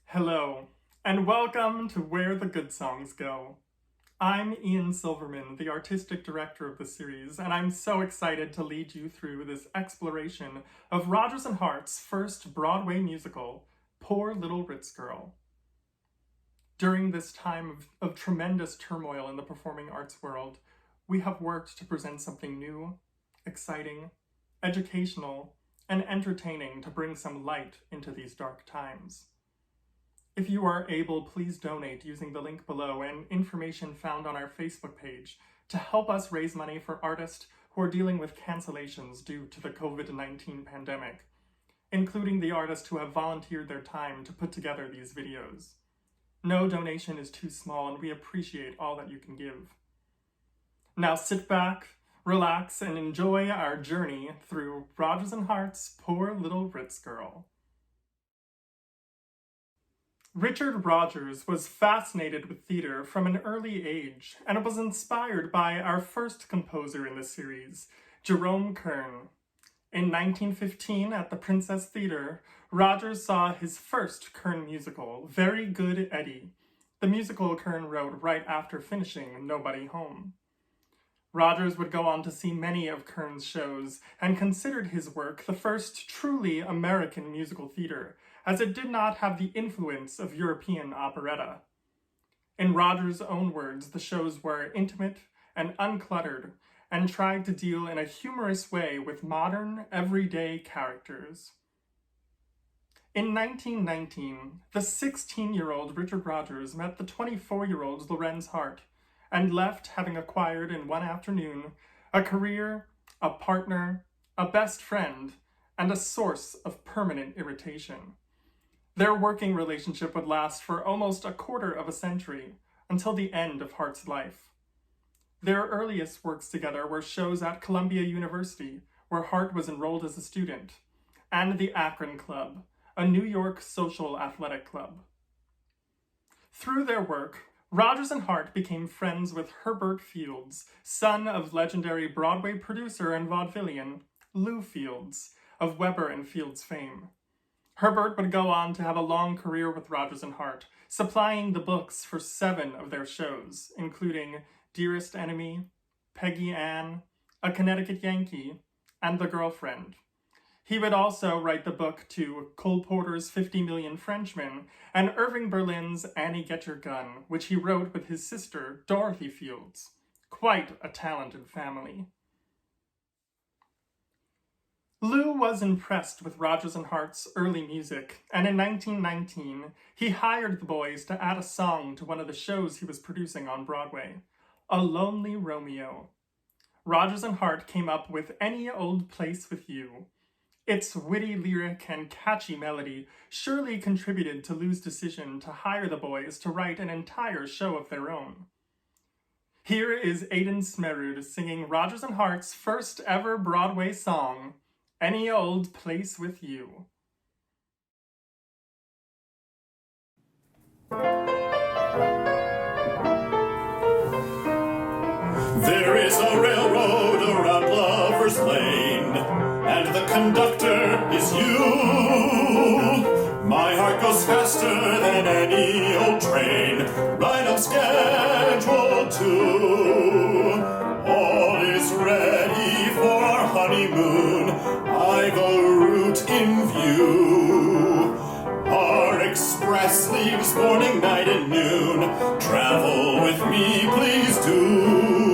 Hello, and welcome to Where the Good Songs Go. I'm Ian Silverman, the artistic director of the series, and I'm so excited to lead you through this exploration of Rodgers and Hart's first Broadway musical, Poor Little Ritz Girl. During this time of tremendous turmoil in the performing arts world, we have worked to present something new, exciting, educational, and entertaining to bring some light into these dark times. If you are able, please donate using the link below and information found on our Facebook page to help us raise money for artists who are dealing with cancellations due to the COVID-19 pandemic, including the artists who have volunteered their time to put together these videos. No donation is too small, and we appreciate all that you can give. Now sit back, relax, and enjoy our journey through Rodgers and Hart's Poor Little Ritz Girl. Richard Rodgers was fascinated with theater from an early age and was inspired by our first composer in the series, Jerome Kern. In 1915, at the Princess Theatre, Rodgers saw his first Kern musical, Very Good Eddie, the musical Kern wrote right after finishing Nobody Home. Rodgers would go on to see many of Kern's shows and considered his work the first truly American musical theater, as it did not have the influence of European operetta. In Rodgers' own words, the shows were intimate and uncluttered and tried to deal in a humorous way with modern, everyday characters. In 1919, the 16-year-old Richard Rodgers met the 24-year-old Lorenz Hart and left having acquired in one afternoon a career, a partner, a best friend, and a source of permanent irritation. Their working relationship would last for almost a quarter of a century, until the end of Hart's life. Their earliest works together were shows at Columbia University, where Hart was enrolled as a student, and the Akron Club, a New York social athletic club. Through their work, Rodgers and Hart became friends with Herbert Fields, son of legendary Broadway producer and vaudevillian Lou Fields, of Weber and Fields fame. Herbert would go on to have a long career with Rodgers and Hart, supplying the books for 7 of their shows, including Dearest Enemy, Peggy Ann, A Connecticut Yankee, and The Girlfriend. He would also write the book to Cole Porter's 50 Million Frenchmen and Irving Berlin's Annie Get Your Gun, which he wrote with his sister, Dorothy Fields. Quite a talented family. Lou was impressed with Rodgers and Hart's early music, and in 1919, he hired the boys to add a song to one of the shows he was producing on Broadway, A Lonely Romeo. Rodgers and Hart came up with Any Old Place with You. Its witty lyric and catchy melody surely contributed to Lou's decision to hire the boys to write an entire show of their own. Here is Aidan Smerud singing Rodgers and Hart's first ever Broadway song, Any Old Place with You. There is a railroad around Lover's Lane, and the conductor is you. My heart goes faster than any old train, right on schedule too. All is ready for our honeymoon, I've a route in view. Our express leaves morning, night, and noon. Travel with me, please do.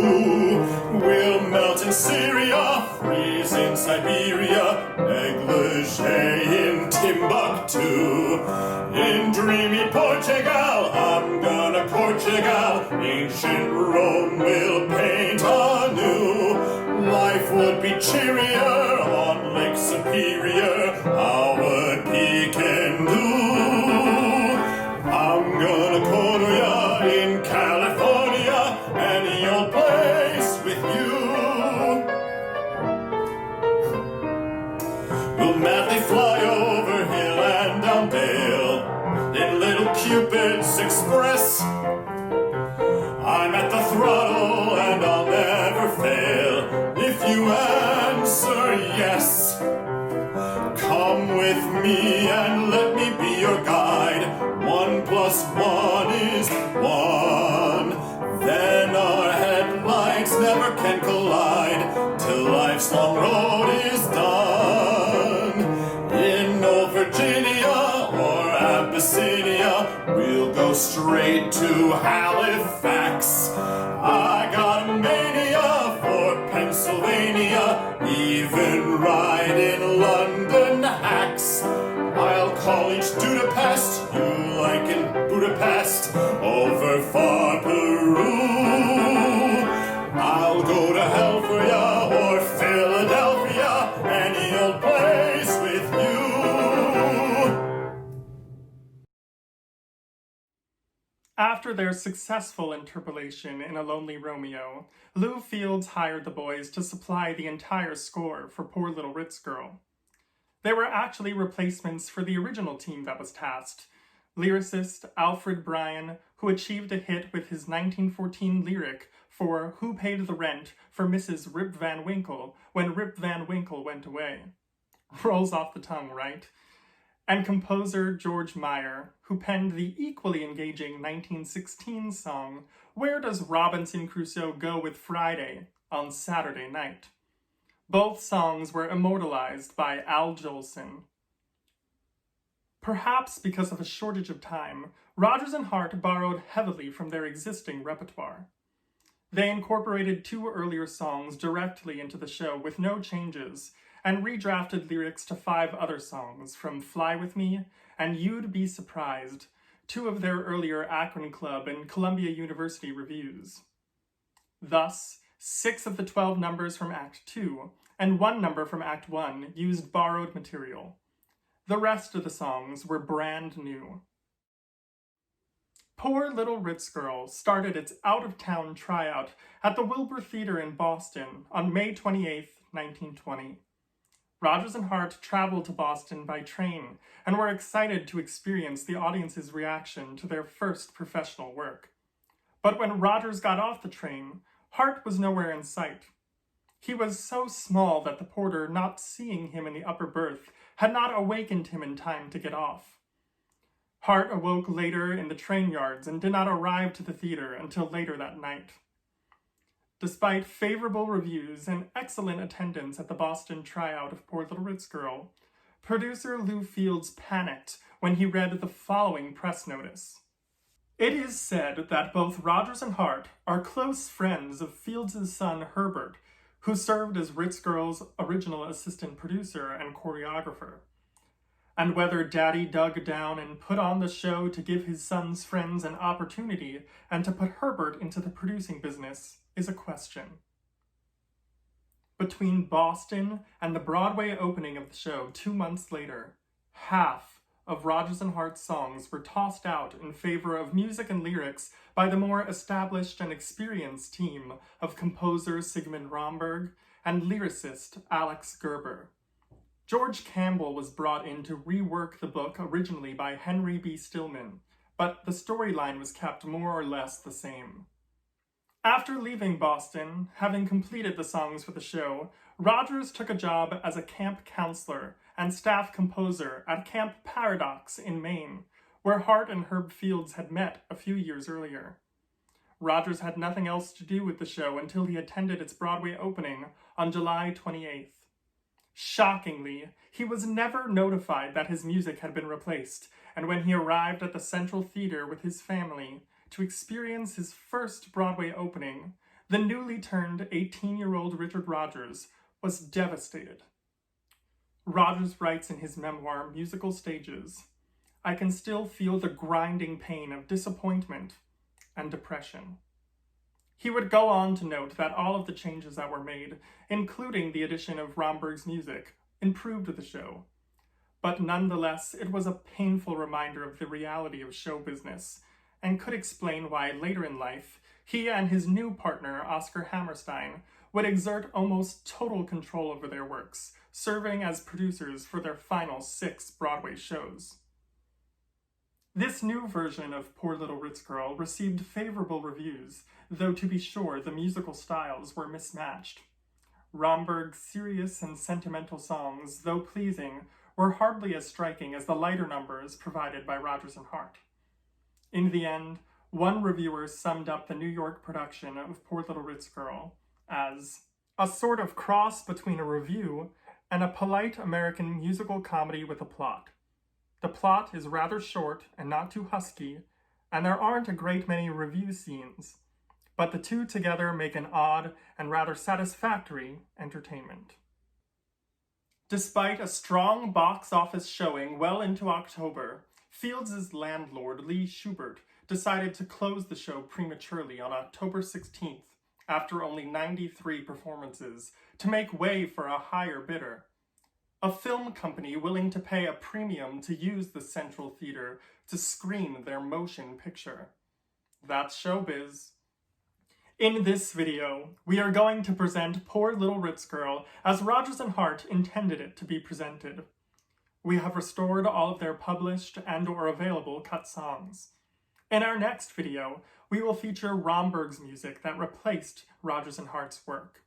We'll melt in Syria, freeze in Siberia, negligee in Timbuktu. In dreamy Portugal, I'm gonna Portugal. Ancient Rome will paint anew. Life would be cheerier on Lake Superior. How would Pekin do? I'm gonna Korea in California, any old place with you. We'll madly fly over hill and down dale in little Cupid's Express. I'm at the throttle and I'll never fail if you answer yes. Come with me and let me be your guide. 1 + 1 is 1. Then our headlights never can collide till life's long road is done. In Old Virginia or Abyssinia, we'll go straight to Halifax. I got a mania for Pennsylvania, even ride in London hacks. I'll call each Budapest, you like in Budapest, over far Peru. I'll go to hell for ya or Philadelphia, any old place with you. After their successful interpolation in A Lonely Romeo, Lou Fields hired the boys to supply the entire score for Poor Little Ritz Girl. They were actually replacements for the original team that was tasked. Lyricist Alfred Bryan, who achieved a hit with his 1914 lyric for Who Paid the Rent for Mrs. Rip Van Winkle when Rip Van Winkle went away. Rolls off the tongue, right? And composer George Meyer, who penned the equally engaging 1916 song Where Does Robinson Crusoe Go with Friday on Saturday Night? Both songs were immortalized by Al Jolson. Perhaps because of a shortage of time, Rodgers and Hart borrowed heavily from their existing repertoire. They incorporated 2 earlier songs directly into the show with no changes, and redrafted lyrics to 5 other songs from Fly With Me and You'd Be Surprised, 2 of their earlier Akron Club and Columbia University revues. Thus, 6 of the 12 numbers from Act 2 and 1 number from Act 1 used borrowed material. The rest of the songs were brand new. Poor Little Ritz Girl started its out-of-town tryout at the Wilbur Theater in Boston on May 28, 1920. Rodgers and Hart traveled to Boston by train and were excited to experience the audience's reaction to their first professional work. But when Rodgers got off the train, Hart was nowhere in sight. He was so small that the porter, not seeing him in the upper berth, had not awakened him in time to get off. Hart awoke later in the train yards and did not arrive to the theater until later that night. Despite favorable reviews and excellent attendance at the Boston tryout of Poor Little Ritz Girl, producer Lou Fields panicked when he read the following press notice. It is said that both Rodgers and Hart are close friends of Fields' son Herbert, who served as Ritz Girl's original assistant producer and choreographer. And whether Daddy dug down and put on the show to give his son's friends an opportunity and to put Herbert into the producing business is a question. Between Boston and the Broadway opening of the show 2 months later, half of Rodgers and Hart's songs were tossed out in favor of music and lyrics by the more established and experienced team of composer Sigmund Romberg and lyricist Alex Gerber. George Campbell was brought in to rework the book originally by Henry B. Stillman, but the storyline was kept more or less the same. After leaving Boston, having completed the songs for the show, Rodgers took a job as a camp counselor and staff composer at Camp Paradox in Maine, where Hart and Herb Fields had met a few years earlier. Rodgers had nothing else to do with the show until he attended its Broadway opening on July 28th. Shockingly, he was never notified that his music had been replaced, and when he arrived at the Central Theater with his family to experience his first Broadway opening, the newly turned 18-year-old Richard Rodgers was devastated. Rodgers writes in his memoir, Musical Stages, "I can still feel the grinding pain of disappointment and depression." He would go on to note that all of the changes that were made, including the addition of Romberg's music, improved the show. But nonetheless, it was a painful reminder of the reality of show business, and could explain why later in life, he and his new partner, Oscar Hammerstein, would exert almost total control over their works, serving as producers for their final 6 Broadway shows. This new version of Poor Little Ritz Girl received favorable reviews, though to be sure the musical styles were mismatched. Romberg's serious and sentimental songs, though pleasing, were hardly as striking as the lighter numbers provided by Rodgers and Hart. In the end, one reviewer summed up the New York production of Poor Little Ritz Girl as a sort of cross between a revue and a polite American musical comedy with a plot. The plot is rather short and not too husky, and there aren't a great many revue scenes, but the two together make an odd and rather satisfactory entertainment. Despite a strong box office showing well into October, Fields' landlord, Lee Schubert, decided to close the show prematurely on October 16th, after only 93 performances, to make way for a higher bidder. A film company willing to pay a premium to use the Central Theater to screen their motion picture. That's showbiz. In this video, we are going to present Poor Little Ritz Girl as Rodgers and Hart intended it to be presented. We have restored all of their published and/or available cut songs. In our next video, we will feature Romberg's music that replaced Rodgers and Hart's work.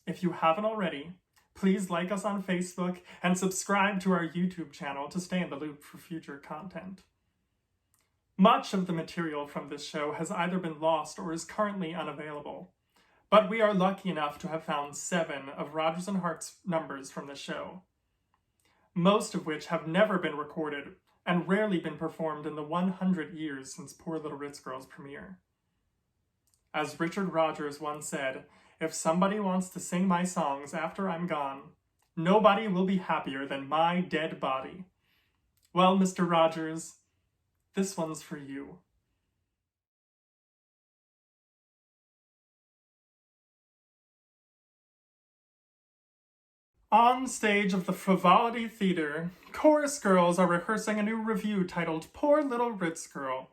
If you haven't already, please like us on Facebook and subscribe to our YouTube channel to stay in the loop for future content. Much of the material from this show has either been lost or is currently unavailable, but we are lucky enough to have found 7 of Rodgers and Hart's numbers from the show, most of which have never been recorded and rarely been performed in the 100 years since Poor Little Ritz Girl's premiere. As Richard Rodgers once said, "If somebody wants to sing my songs after I'm gone, nobody will be happier than my dead body." Well, Mr. Rodgers, this one's for you. On stage of the Frivolity Theater, chorus girls are rehearsing a new revue titled Poor Little Ritz Girl.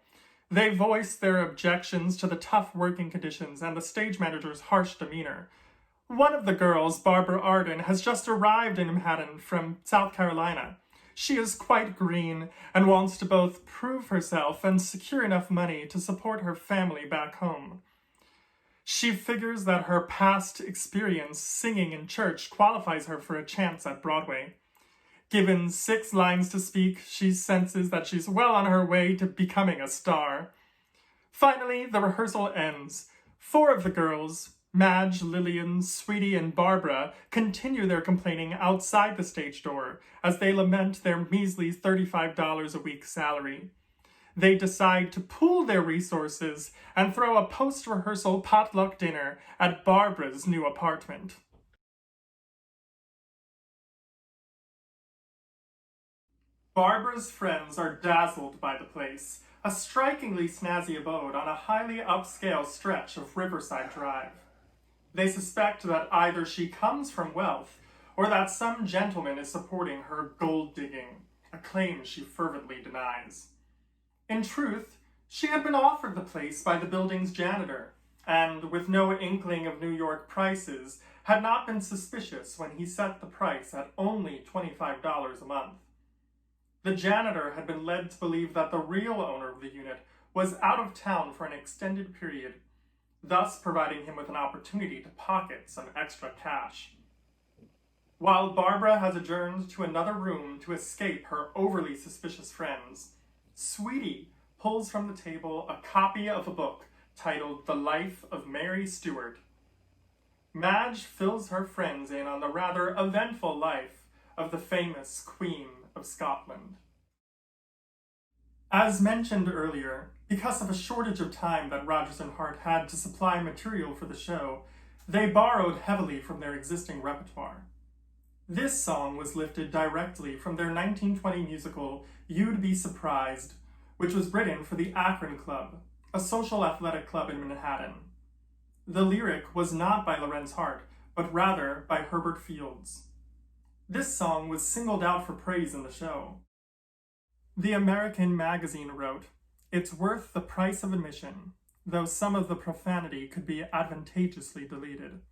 They voice their objections to the tough working conditions and the stage manager's harsh demeanor. One of the girls, Barbara Arden, has just arrived in Manhattan from South Carolina. She is quite green and wants to both prove herself and secure enough money to support her family back home. She figures that her past experience singing in church qualifies her for a chance at Broadway. Given 6 lines to speak, she senses that she's well on her way to becoming a star. Finally, the rehearsal ends. 4 of the girls, Madge, Lillian, Sweetie, and Barbara, continue their complaining outside the stage door as they lament their measly $35 a week salary. They decide to pool their resources and throw a post-rehearsal potluck dinner at Barbara's new apartment. Barbara's friends are dazzled by the place, a strikingly snazzy abode on a highly upscale stretch of Riverside Drive. They suspect that either she comes from wealth or that some gentleman is supporting her gold digging, a claim she fervently denies. In truth, she had been offered the place by the building's janitor, and with no inkling of New York prices, had not been suspicious when he set the price at only $25 a month. The janitor had been led to believe that the real owner of the unit was out of town for an extended period, thus providing him with an opportunity to pocket some extra cash. While Barbara has adjourned to another room to escape her overly suspicious friends, Sweetie pulls from the table a copy of a book titled The Life of Mary Stuart. Madge fills her friends in on the rather eventful life of the famous Queen of Scotland. As mentioned earlier, because of a shortage of time that Rodgers and Hart had to supply material for the show, they borrowed heavily from their existing repertoire. This song was lifted directly from their 1920 musical You'd Be Surprised, which was written for the Akron Club, a social athletic club in Manhattan. The lyric was not by Lorenz Hart, but rather by Herbert Fields. This song was singled out for praise in the show. The American Magazine wrote, "It's worth the price of admission, though some of the profanity could be advantageously deleted.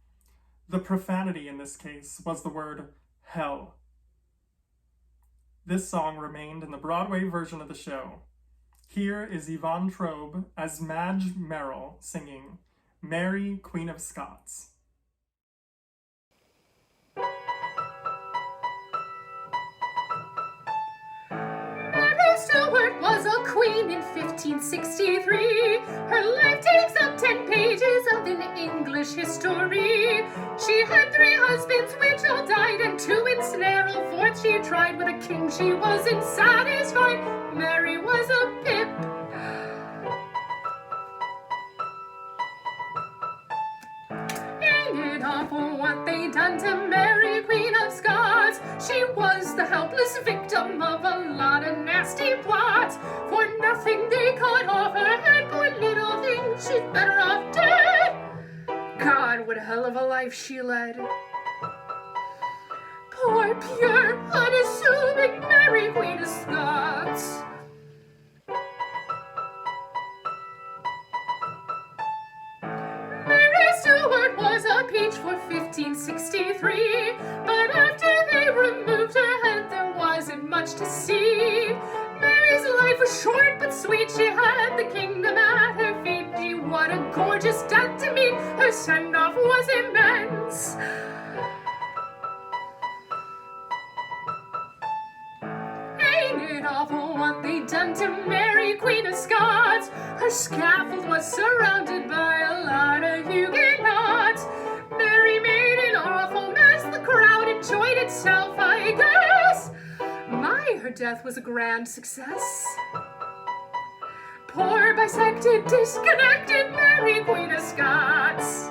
The profanity in this case was the word hell. This song remained in the Broadway version of the show. Here is Yvonne Trobe as Madge Merrill singing Mary, Queen of Scots. Mary Stuart was a queen in 1563. Her life takes up 10 pages of an English history. She had 3 husbands, which all died, and 2 ensnare. A 4th she tried. With a king she wasn't satisfied. Mary was a pip. Ain't it awful what they done to Mary, Queen of Scots? She was the helpless victim of a lot of nasty plots. For nothing they cut off her head, poor little thing, she's better off dead. God, what a hell of a life she led. Poor, pure, unassuming Mary, Queen of Scots. Mary Stuart was a peach for 1563, but after they removed her head, there wasn't much to see. Mary's life was short but sweet. She had the kingdom at her feet. Gee, what a gorgeous death to meet. Her send-off was immense. Ain't it awful what they done to Mary, Queen of Scots? Her scaffold was surrounded by a lot of Huguenots. Mary made an awful mess. The crowd enjoyed itself, I guess. My, her death was a grand success. Poor, bisected, disconnected Mary, Queen of Scots.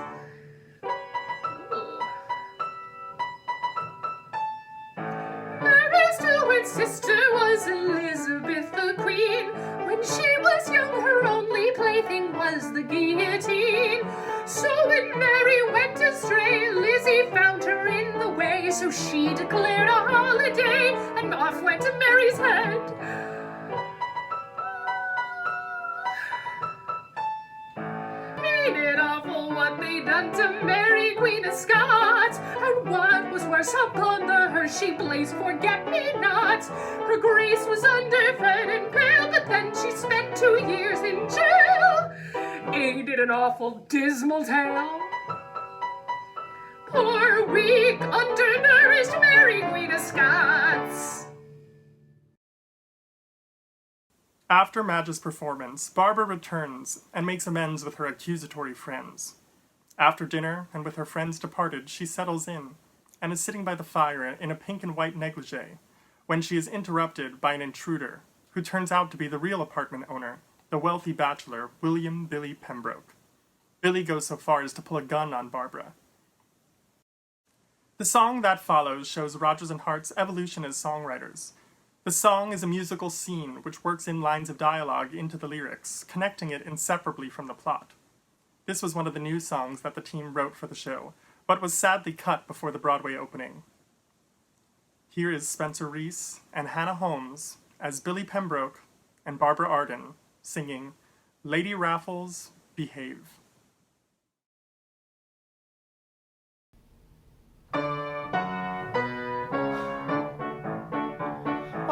Mary Stuart's sister was Elizabeth the Queen. When she was young, her only plaything was the guillotine. So when Mary went astray, Lizzie found her in the way. So she declared a holiday, and off went Mary's head. Ain't it awful what they done to Mary, Queen of Scots? And what was worse, upon the hearse she blazed forget-me-nots. Her grace was underfed and pale, but then she spent 2 years in jail. Ain't it an awful dismal tale? Poor, weak, undernourished Mary, Queen of Scots. After Madge's performance, Barbara returns and makes amends with her accusatory friends. After dinner, and with her friends departed, she settles in, and is sitting by the fire in a pink and white negligee, when she is interrupted by an intruder, who turns out to be the real apartment owner, the wealthy bachelor, William Billy Pembroke. Billy goes so far as to pull a gun on Barbara. The song that follows shows Rodgers and Hart's evolution as songwriters. The song is a musical scene which works in lines of dialogue into the lyrics, connecting it inseparably from the plot. This was one of the new songs that the team wrote for the show, but was sadly cut before the Broadway opening. Here is Spencer Reese and Hannah Holmes as Billy Pembroke and Barbara Arden singing Lady Raffles, Behave.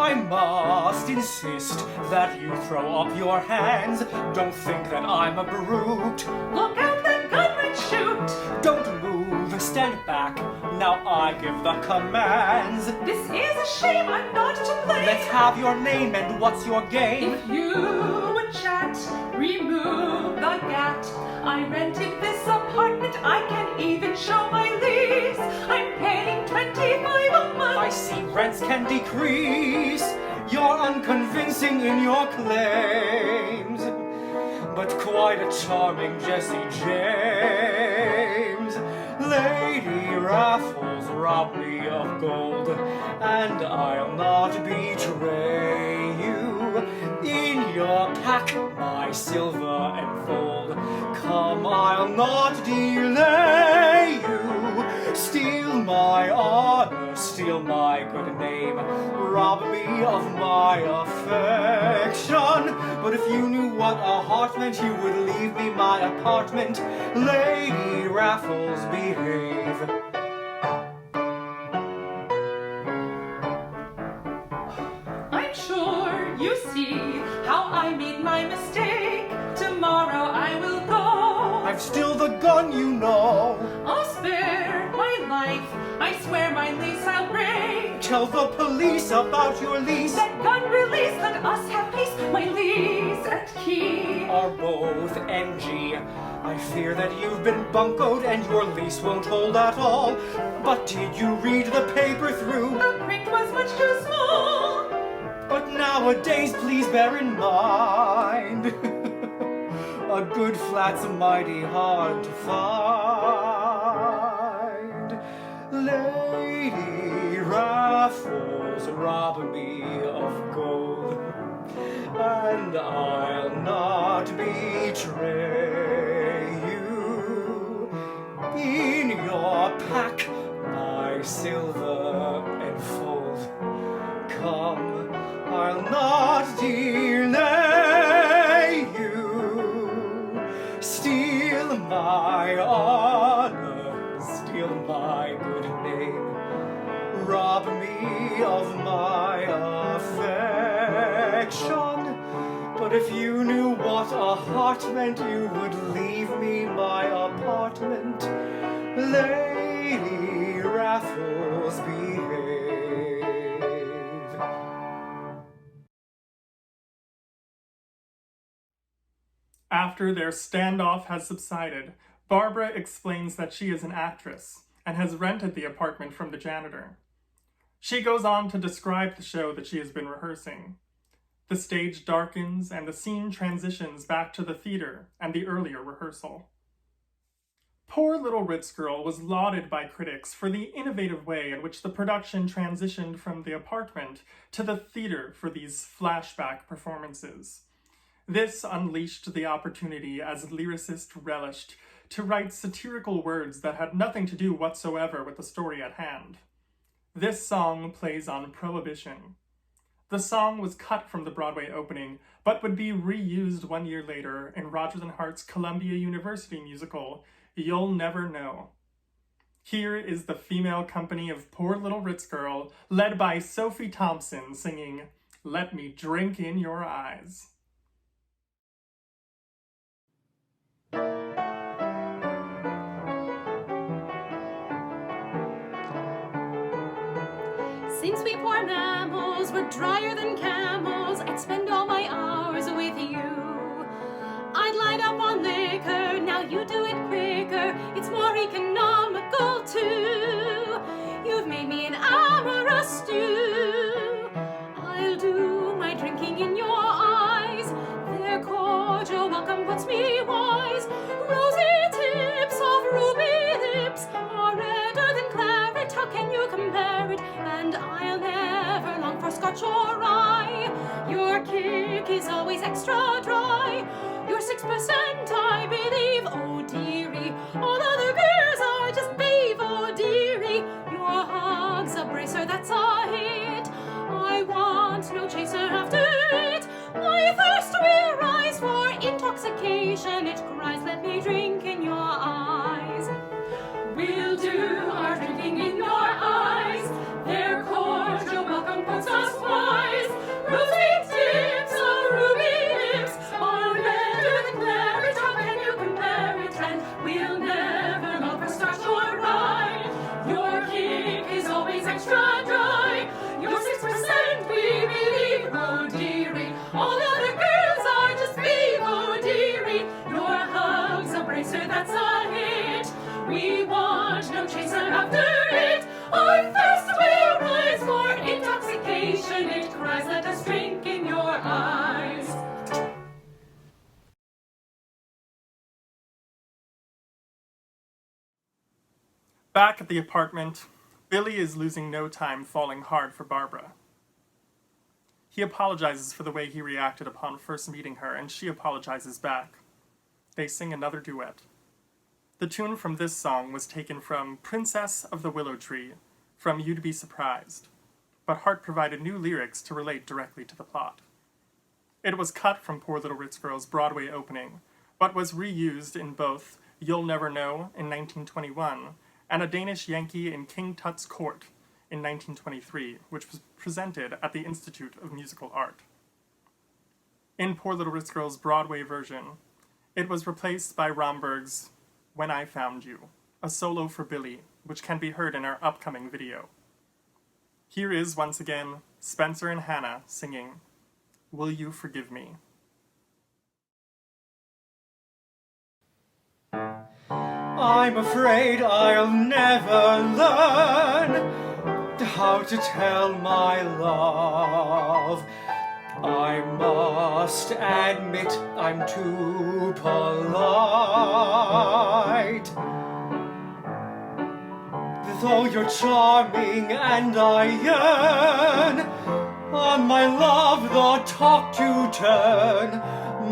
I must insist that you throw up your hands. Don't think that I'm a brute. Look out, the gunmen shoot. Don't move, stand back. Now I give the commands. This is a shame, I'm not to blame. Let's have your name and what's your game? If you would chat, remove the gat. I rented this apartment, I can even show my lease. I'm paying $25 a month. I see rents can decrease. You're unconvincing in your claims, but quite a charming Jesse James. Lady Raffles robbed me of gold, and I'll not betray you. In your pack my silver enfold. Come, I'll not delay you. Steal my honor, steal my good name, rob me of my affection. But if you knew what a heart meant, you would leave me my apartment. Lady Raffles, behave. make sure you see how I made my mistake. Tomorrow I will go. I've still the gun, you know. I'll spare my life. I swear my lease I'll break. Tell the police about your lease. Let gun release, let us have peace. My lease and key are both NG. I fear that you've been buncoed and your lease won't hold at all. But did you read the paper through? The print was much too small. But nowadays, please bear in mind, a good flat's mighty hard to find. Lady Raffles rob me of gold, and I'll not betray you. In your pack, my silver enfold. Come, I'll not delay you. Steal my honor, steal my good name. Rob me of my affection. But if you knew what a heart meant, you would leave me my apartment. Lady Raffles, behave. After their standoff has subsided, Barbara explains that she is an actress and has rented the apartment from the janitor. She goes on to describe the show that she has been rehearsing. The stage darkens and the scene transitions back to the theater and the earlier rehearsal. Poor Little Ritz Girl was lauded by critics for the innovative way in which the production transitioned from the apartment to the theater for these flashback performances. This unleashed the opportunity as lyricist relished to write satirical words that had nothing to do whatsoever with the story at hand. This song plays on Prohibition. The song was cut from the Broadway opening, but would be reused 1 year later in Rodgers and Hart's Columbia University musical, You'll Never Know. Here is the female company of Poor Little Ritz Girl, led by Sophie Thompson, singing, "Let Me Drink in Your Eyes." Since we poor mammals were drier than camels, I'd spend all my hours with you. I'd light up on liquor, now you do it quicker. It's more economical too. You've made me an amorous stew. I'll do my drinking in your eyes. Their cordial welcome puts me wise. Rosy tips of ruby lips are redder than claret. How can you compare it? And I'll never long for Scotch or rye. Your kick is always extra dry. You're 6%, I believe, oh dearie. All other girls are just babe, oh dearie. Your hug's a bracer, that's a hit. I want no chaser after it. My thirst will rise for intoxication. It cries, let me drink in your eyes. We'll do our drinking in your eyes. Their cordial welcome puts us wise. Rosy tips of ruby lips are redder than claret. How can you compare it? And we'll never love for Scotch or rye. Your kick is always extra dry. You're 6%, we believe, oh dearie. All other girls are just babe, oh dearie. Your hug's a bracer, that's a hit. We want no chaser after it. Our thirst will rise for intoxication. It cries, let us drink in your eyes. Back at the apartment, Billy is losing no time falling hard for Barbara. He apologizes for the way he reacted upon first meeting her, and she apologizes back. They sing another duet. The tune from this song was taken from Princess of the Willow Tree, from You'd Be Surprised, but Hart provided new lyrics to relate directly to the plot. It was cut from Poor Little Ritz Girl's Broadway opening, but was reused in both You'll Never Know in 1921 and A Danish Yankee in King Tut's Court in 1923, which was presented at the Institute of Musical Art. In Poor Little Ritz Girl's Broadway version, it was replaced by Romberg's When I Found You, a solo for Billy, which can be heard in our upcoming video. Here is, once again, Spencer and Hannah singing Will You Forgive Me? I'm afraid I'll never learn how to tell my love. I must admit I'm too polite. Though you're charming and I yearn on my love the talk to turn,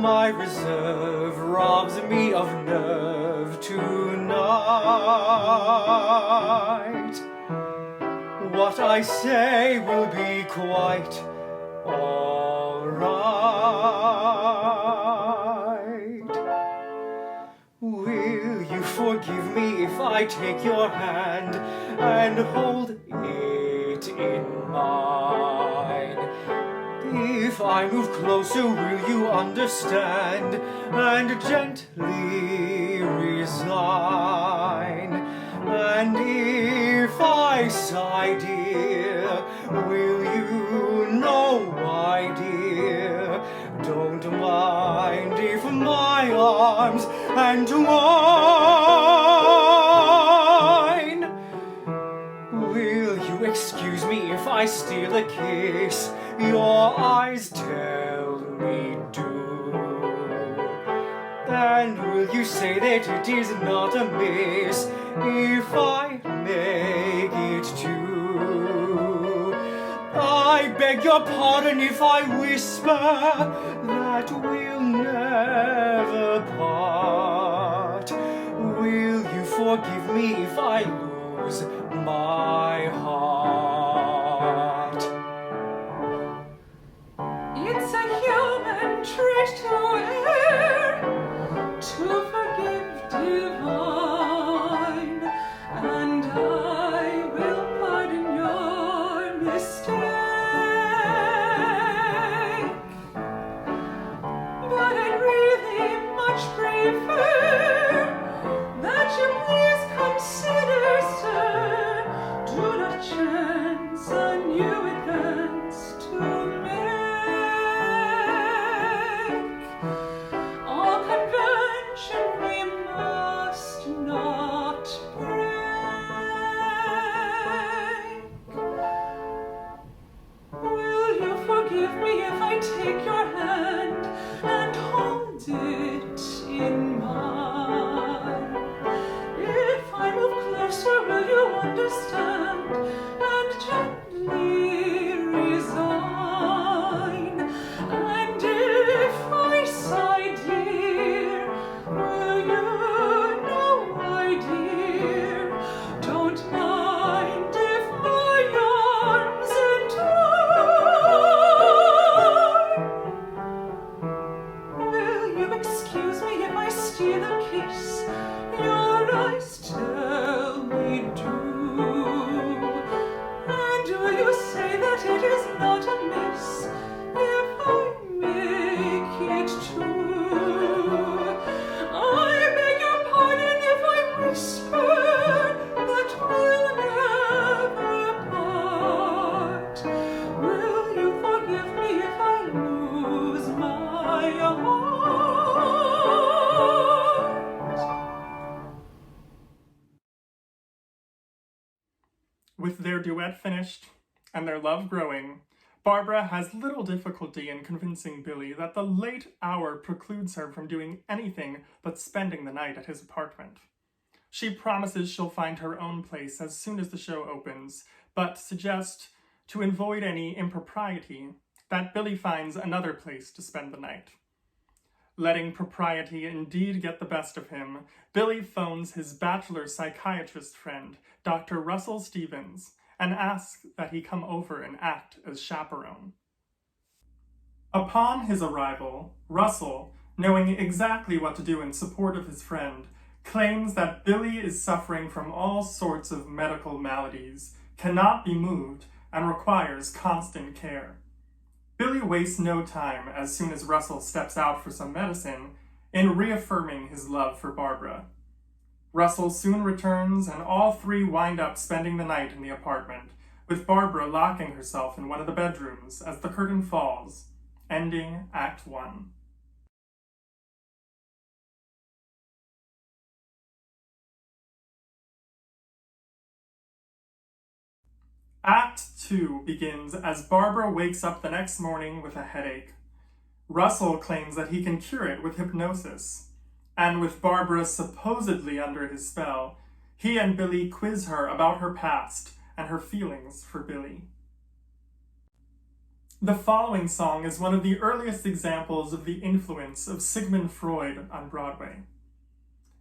my reserve robs me of nerve tonight. What I say will be quite all right. Will you forgive me if I take your hand and hold it in mine? If I move closer, will you understand and gently resign? And if I sigh, dear, will you know, my dear, don't mind if my arms and mine. Will you excuse me if I steal a kiss? Your eyes tell me do. And will you say that it is not amiss if I make it too? I beg your pardon if I whisper that we'll never part. Will you forgive me if I lose my heart? It's a human trait to err, to forgive divine, and I will pardon your mistake. But I'd really much prefer that you please consider, sir, do not chance a new advance to make. All convention we must not break. Will you forgive me if I take your hand and hold it in mine? If I move closer, will you understand and gently resign? And if I sigh, dear, will you know, my dear, don't mind if my arms entwine? Will you excuse me if I steal a kiss? Your eyes tell me do. And will you say that it is not amiss if I make it true? I beg your pardon if I whisper that we'll never part. Will you forgive me if I lose my heart? With their duet finished and their love growing, Barbara has little difficulty in convincing Billy that the late hour precludes her from doing anything but spending the night at his apartment. She promises she'll find her own place as soon as the show opens, but suggests, to avoid any impropriety, that Billy finds another place to spend the night. Letting propriety indeed get the best of him, Billy phones his bachelor psychiatrist friend, Dr. Russell Stevens, and asks that he come over and act as chaperone. Upon his arrival, Russell, knowing exactly what to do in support of his friend, claims that Billy is suffering from all sorts of medical maladies, cannot be moved and requires constant care. Billy wastes no time as soon as Russell steps out for some medicine in reaffirming his love for Barbara. Russell soon returns, and all three wind up spending the night in the apartment, with Barbara locking herself in one of the bedrooms as the curtain falls, ending Act 1. Act 2 begins as Barbara wakes up the next morning with a headache. Russell claims that he can cure it with hypnosis, and with Barbara supposedly under his spell, he and Billy quiz her about her past and her feelings for Billy. The following song is one of the earliest examples of the influence of Sigmund Freud on Broadway.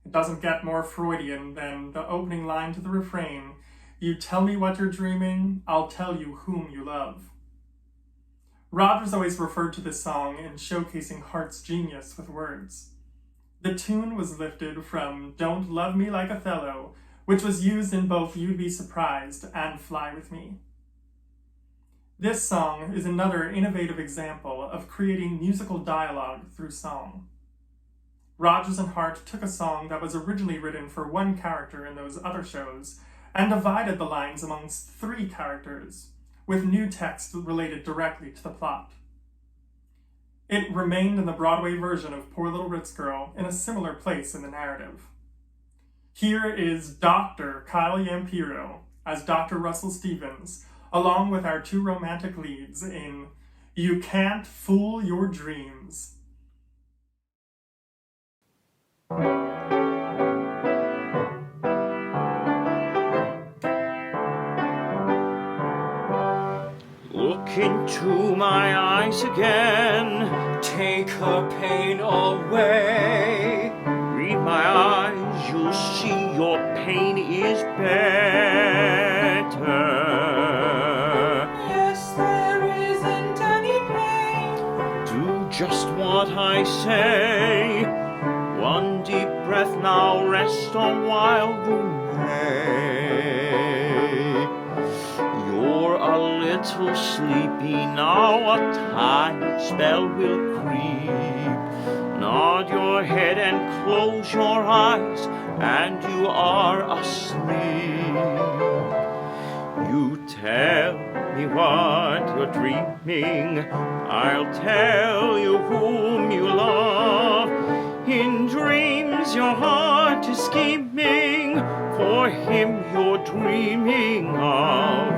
It doesn't get more Freudian than the opening line to the refrain, "You tell me what you're dreaming, I'll tell you whom you love." Rodgers always referred to this song in showcasing Hart's genius with words. The tune was lifted from "Don't Love Me Like Othello," which was used in both You'd Be Surprised and Fly With Me. This song is another innovative example of creating musical dialogue through song. Rodgers and Hart took a song that was originally written for one character in those other shows and divided the lines amongst three characters, with new text related directly to the plot. It remained in the Broadway version of Poor Little Ritz Girl in a similar place in the narrative. Here is Dr. Kyle Yampiro as Dr. Russell Stevens, along with our two romantic leads in You Can't Fool Your Dreams. Look into my eyes again, take her pain away. Read my eyes, you'll see your pain is better. Yes, there isn't any pain. Do just what I say. One deep breath, now rest a while you may. You're a little sleepy now, a tired spell will creep. Nod your head and close your eyes, and you are asleep. You tell me what you're dreaming, I'll tell you whom you love. In dreams your heart is scheming, for him you're dreaming of.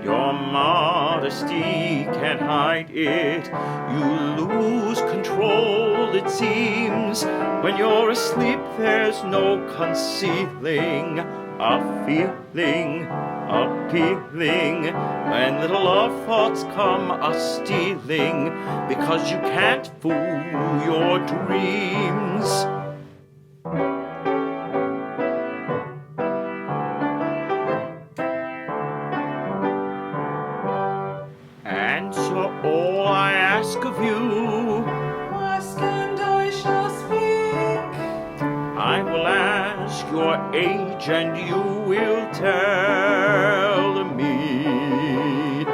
Your modesty can't hide it, you lose control it seems. When you're asleep there's no concealing a feeling appealing. When little love thoughts come a-stealing, because you can't fool your dreams. Answer all I ask of you. Ask and I shall speak. I will ask your age and you will tell me.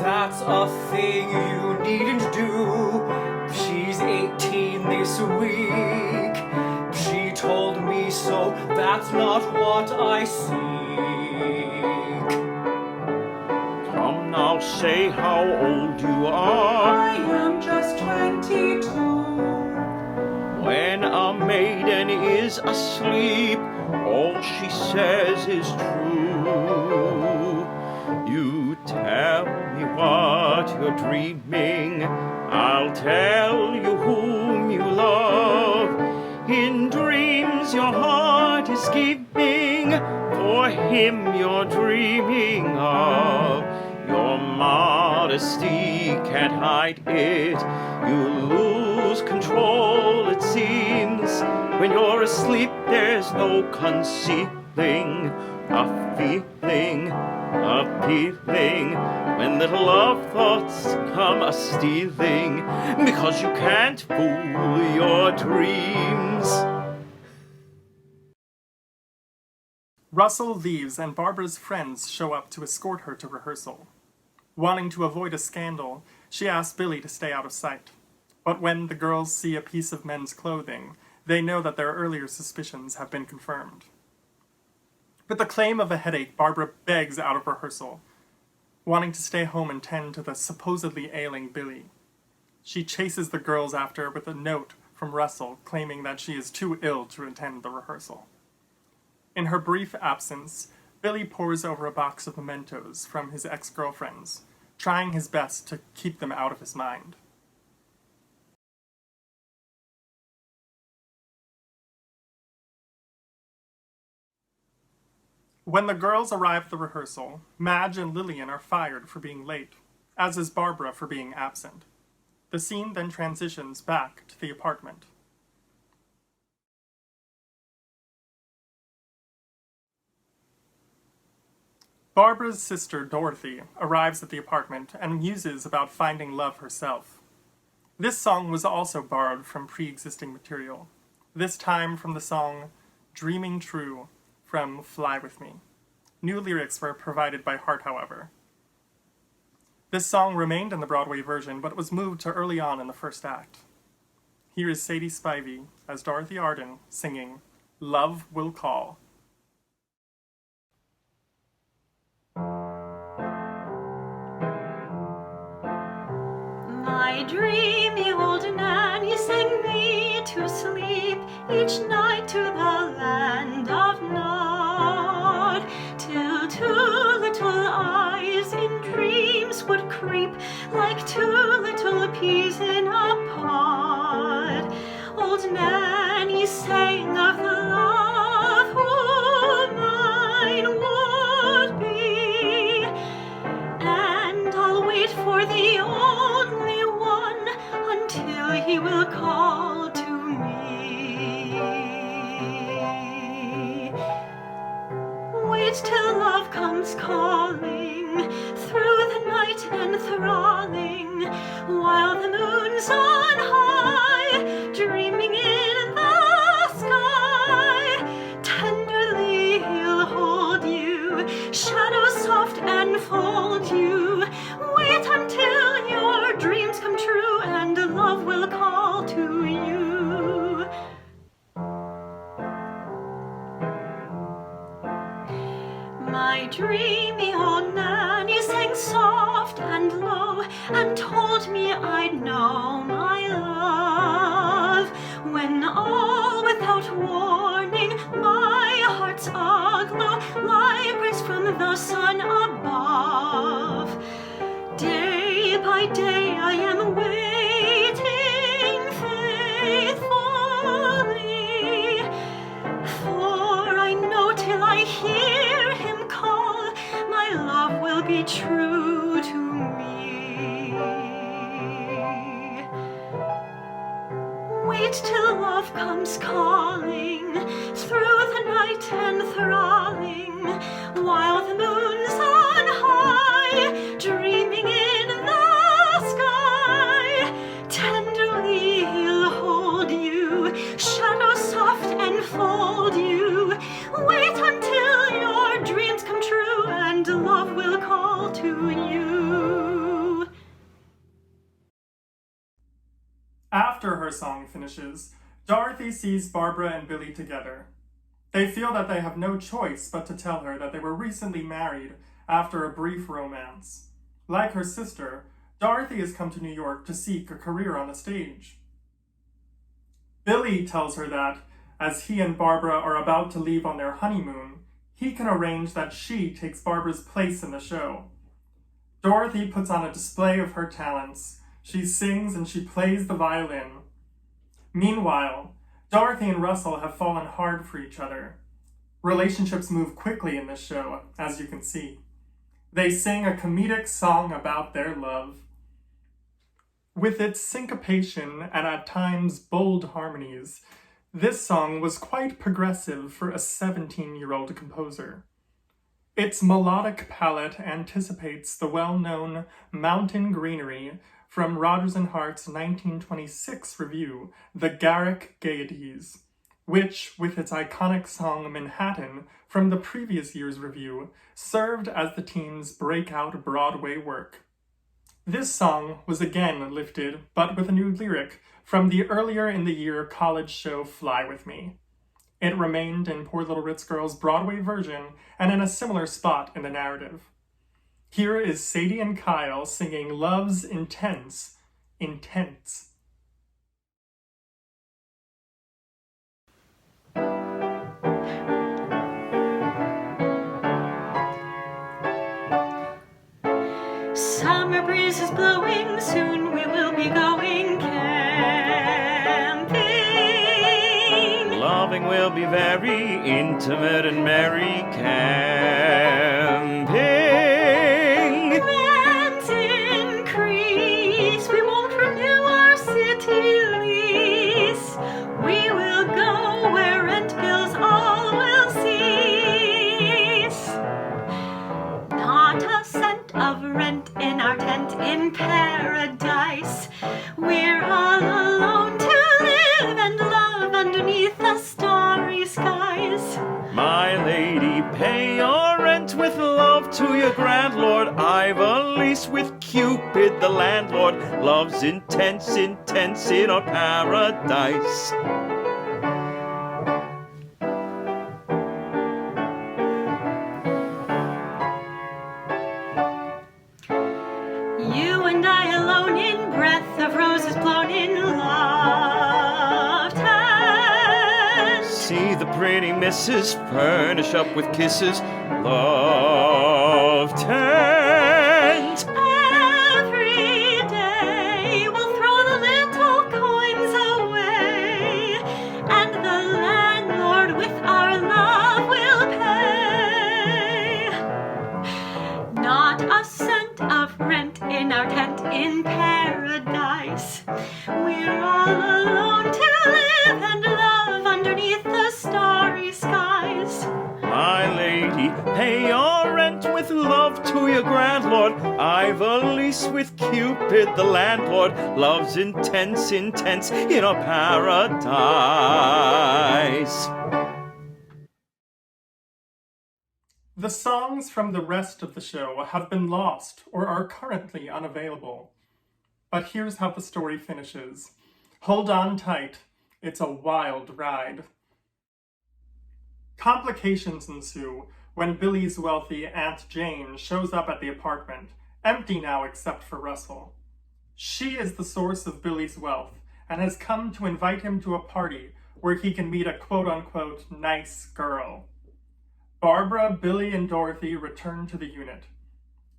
That's a thing you needn't do. She's 18 this week. She told me so, that's not what I seek. Come now, say how old you are. I am just 22. When a maiden is asleep, all she says is true. You tell me what you're dreaming, I'll tell you whom you love. In dreams your heart is scheming, for him you're dreaming of. Your modesty can't hide it, you lose control it seems. When you're asleep there's no concealing a feeling appealing. When little love thoughts come a-stealing, because you can't fool your dreams. Russell leaves and Barbara's friends show up to escort her to rehearsal. Wanting to avoid a scandal, she asks Billy to stay out of sight. But when the girls see a piece of men's clothing, they know that their earlier suspicions have been confirmed. With the claim of a headache, Barbara begs out of rehearsal, wanting to stay home and tend to the supposedly ailing Billy. She chases the girls after with a note from Russell claiming that she is too ill to attend the rehearsal. In her brief absence, Billy pores over a box of mementos from his ex-girlfriends, trying his best to keep them out of his mind. When the girls arrive at the rehearsal, Madge and Lillian are fired for being late, as is Barbara for being absent. The scene then transitions back to the apartment. Barbara's sister Dorothy arrives at the apartment and muses about finding love herself. This song was also borrowed from pre-existing material, this time from the song Dreaming True from Fly With Me. New lyrics were provided by Hart, however. This song remained in the Broadway version, but was moved to early on in the first act. Here is Sadie Spivey as Dorothy Arden singing Love Will Call. My dreamy old nanny sang me to sleep each night to the land of Nod, till two little eyes in dreams would creep like two little peas in a pod. Old nanny sang of the love who mine would be, and I'll wait for the only one until he will call to me. Wait till love comes calling through the night enthralling, while the moon's on high, dreaming in the sky. Tenderly he'll hold you, shadows soft enfold you. Wait until your dreams come true and love will call to you. My dreamy old nanny sang soft and low and told me I'd know my love, when all without warning my heart's aglow like rays from the sun above. Day by day I am waiting faithfully, for I know till I hear him call, my love will be true to me. Wait till love comes calling through the night enthralling, while the moon's on high, dreaming in the sky. Tenderly he'll hold you, shadows soft enfold you. Wait until your dreams come true and love will call to you. After her song finishes, Dorothy sees Barbara and Billy together. They feel that they have no choice but to tell her that they were recently married after a brief romance. Like her sister, Dorothy has come to New York to seek a career on the stage. Billy tells her that, as he and Barbara are about to leave on their honeymoon, he can arrange that she takes Barbara's place in the show. Dorothy puts on a display of her talents. She sings and she plays the violin. Meanwhile, Dorothy and Russell have fallen hard for each other. Relationships move quickly in this show, as you can see. They sing a comedic song about their love. With its syncopation and at times bold harmonies, this song was quite progressive for a 17-year-old composer. Its melodic palette anticipates the well-known Mountain Greenery from Rodgers and Hart's 1926 review, The Garrick Gaieties, which, with its iconic song Manhattan from the previous year's review, served as the team's breakout Broadway work. This song was again lifted, but with a new lyric, from the earlier in the year college show Fly With Me. It remained in Poor Little Ritz Girl's Broadway version and in a similar spot in the narrative. Here is Sadie and Kyle singing Love's Intense, Intense. Summer breeze is blowing, soon we will be going camping. Loving will be very intimate and merry camping. Rents increase, we won't renew our city lease. We will go where rent bills all will cease. Not a cent of rent in our tent in paradise. We're all alone to live and love underneath the starry skies. My lady, pay your rent with love to your grandlord. I've a lease with Cupid, the landlord. Love's intense, intense in our paradise. You and I alone in breath of roses blown in love tent. See the pretty missus furnish up with kisses. Love tent. Every day we'll throw the little coins away, and the landlord with our love will pay. Not a cent of rent in our tent in paradise. We're all alone to live and love underneath the starry skies. My lady, pay your rent with love to your grandlord. I've a lease with Cupid, the landlord. Love's intense, intense in our paradise. The songs from the rest of the show have been lost or are currently unavailable. But here's how the story finishes. Hold on tight. It's a wild ride. Complications ensue when Billy's wealthy Aunt Jane shows up at the apartment, empty now except for Russell. She is the source of Billy's wealth and has come to invite him to a party where he can meet a quote-unquote nice girl. Barbara, Billy, and Dorothy return to the unit.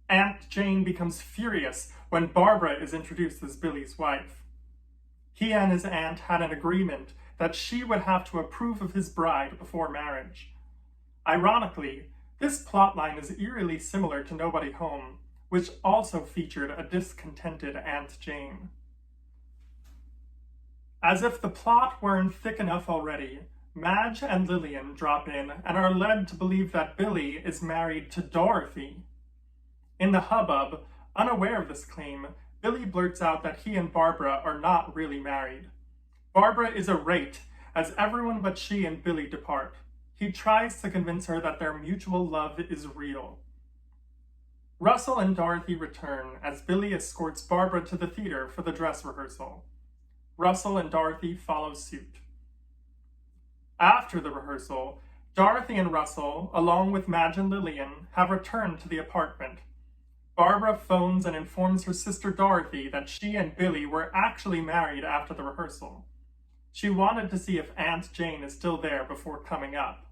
Aunt Jane becomes furious when Barbara is introduced as Billy's wife. He and his aunt had an agreement that she would have to approve of his bride before marriage. Ironically, this plotline is eerily similar to Nobody Home, which also featured a discontented Aunt Jane. As if the plot weren't thick enough already, Madge and Lillian drop in and are led to believe that Billy is married to Dorothy. In the hubbub, unaware of this claim, Billy blurts out that he and Barbara are not really married. Barbara is irate as everyone but she and Billy depart. He tries to convince her that their mutual love is real. Russell and Dorothy return as Billy escorts Barbara to the theater for the dress rehearsal. Russell and Dorothy follow suit. After the rehearsal, Dorothy and Russell, along with Madge and Lillian, have returned to the apartment. Barbara phones and informs her sister Dorothy that she and Billy were actually married after the rehearsal. She wanted to see if Aunt Jane is still there before coming up.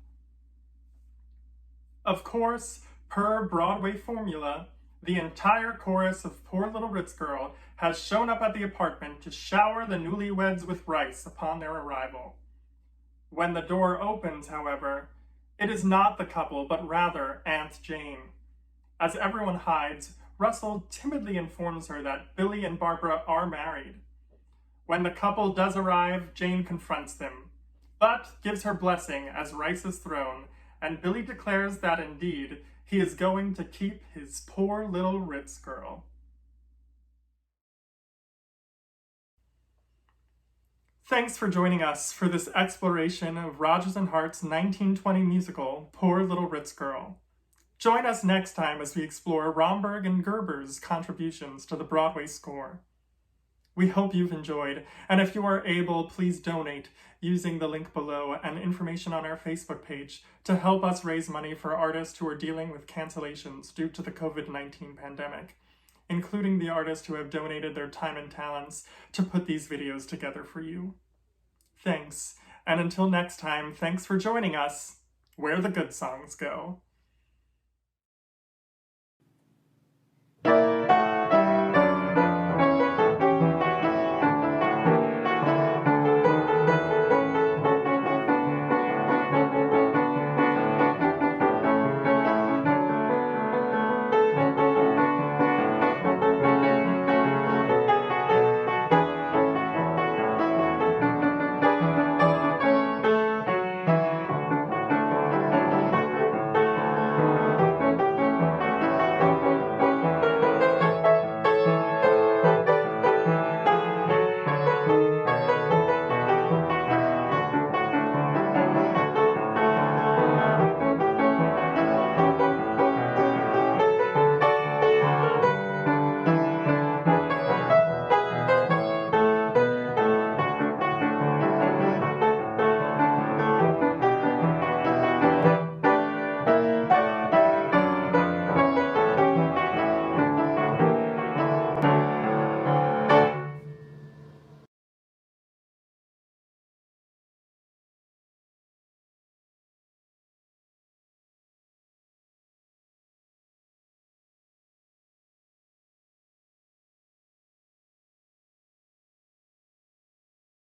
Of course, per Broadway formula, the entire chorus of Poor Little Ritz Girl has shown up at the apartment to shower the newlyweds with rice upon their arrival. When the door opens, however, it is not the couple, but rather Aunt Jane. As everyone hides, Russell timidly informs her that Billy and Barbara are married. When the couple does arrive, Jane confronts them, but gives her blessing as rice is thrown, and Billy declares that indeed he is going to keep his poor little Ritz girl. Thanks for joining us for this exploration of Rodgers and Hart's 1920 musical, Poor Little Ritz Girl. Join us next time as we explore Romberg and Gerber's contributions to the Broadway score. We hope you've enjoyed, and if you are able, please donate using the link below and information on our Facebook page to help us raise money for artists who are dealing with cancellations due to the COVID-19 pandemic, including the artists who have donated their time and talents to put these videos together for you. Thanks, and until next time, thanks for joining us, where the good songs go.